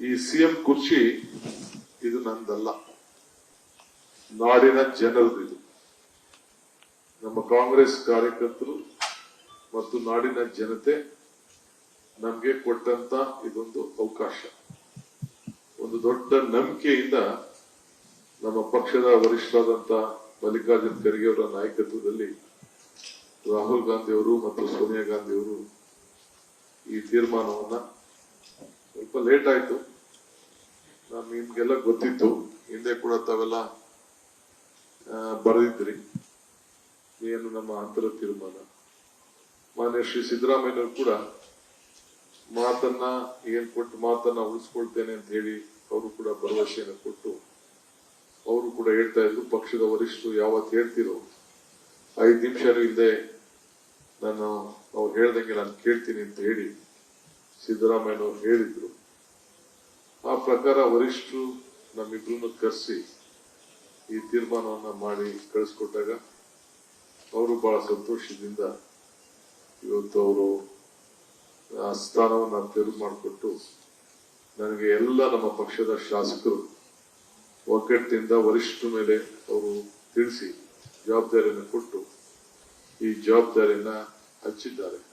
ಈ ಸಿಎಂ ಕುರ್ಚಿ ಇದು ನಂದಲ್ಲ, ನಾಡಿನ ಜನರದು. ಇದು ನಮ್ಮ ಕಾಂಗ್ರೆಸ್ ಕಾರ್ಯಕರ್ತರು ಮತ್ತು ನಾಡಿನ ಜನತೆ ನಮ್ಗೆ ಕೊಟ್ಟಂತ ಇದೊಂದು ಅವಕಾಶ. ಒಂದು ದೊಡ್ಡ ನಂಬಿಕೆಯಿಂದ ನಮ್ಮ ಪಕ್ಷದ ವರಿಷ್ಠರಾದಂತ ಮಲ್ಲಿಕಾರ್ಜುನ್ ಖರ್ಗೆ ಅವರ ನಾಯಕತ್ವದಲ್ಲಿ ರಾಹುಲ್ ಗಾಂಧಿ ಅವರು ಮತ್ತು ಸೋನಿಯಾ ಗಾಂಧಿ ಅವರು ಈ ತೀರ್ಮಾನವನ್ನ, ಸ್ವಲ್ಪ ಲೇಟ್ ಆಯ್ತು, ನಿಮ್ಗೆಲ್ಲ ಗೊತ್ತಿತ್ತು, ಹಿಂದೆ ಕೂಡ ತಾವೆಲ್ಲ ಬರೆದಿದ್ರಿ ಏನು ನಮ್ಮ ಅಂತರ ತೀರ್ಮಾನ. ಮಾನ್ಯ ಶ್ರೀ ಸಿದ್ದರಾಮಯ್ಯನವರು ಕೂಡ ಮಾತನ್ನ ಉಳಿಸ್ಕೊಳ್ತೇನೆ ಅಂತ ಹೇಳಿ ಅವರು ಕೂಡ ಭರವಸೆಯನ್ನು ಕೊಟ್ಟು ಅವರು ಕೂಡ ಹೇಳ್ತಾ ಇದ್ರು, ಪಕ್ಷದ ವರಿಷ್ಠರು ಯಾವತ್ತು ಹೇಳ್ತಿರೋ 5 ನಿಮಿಷನೂ ಇಲ್ಲದೆ ಅವ್ರು ಹೇಳ್ದಂಗೆ ನಾನು ಕೇಳ್ತೀನಿ ಅಂತ ಹೇಳಿ ಸಿದ್ದರಾಮಯ್ಯನವರು ಹೇಳಿದ್ರು. ಆ ಪ್ರಕಾರ ವರಿಷ್ಠರು ನಮ್ಮಿಬ್ರನ್ನು ಕರೆಸಿ ಈ ತೀರ್ಮಾನವನ್ನ ಮಾಡಿ ಕಳಿಸ್ಕೊಟ್ಟಾಗ ಅವರು ಬಹಳ ಸಂತೋಷದಿಂದ ಇವತ್ತು ಅವರು ಆ ಸ್ಥಾನವನ್ನು ತೆರವು ಮಾಡಿಕೊಟ್ಟು ನನಗೆ ಎಲ್ಲ ನಮ್ಮ ಪಕ್ಷದ ಶಾಸಕರು ಒಗ್ಗಟ್ಟಿನಿಂದ ವರಿಷ್ಠರ ಮೇಲೆ ಅವರು ತಿಳಿಸಿ ಜವಾಬ್ದಾರಿಯನ್ನು ಕೊಟ್ಟು ಈ ಜವಾಬ್ದಾರಿಯನ್ನ ಹಂಚಿದ್ದಾರೆ.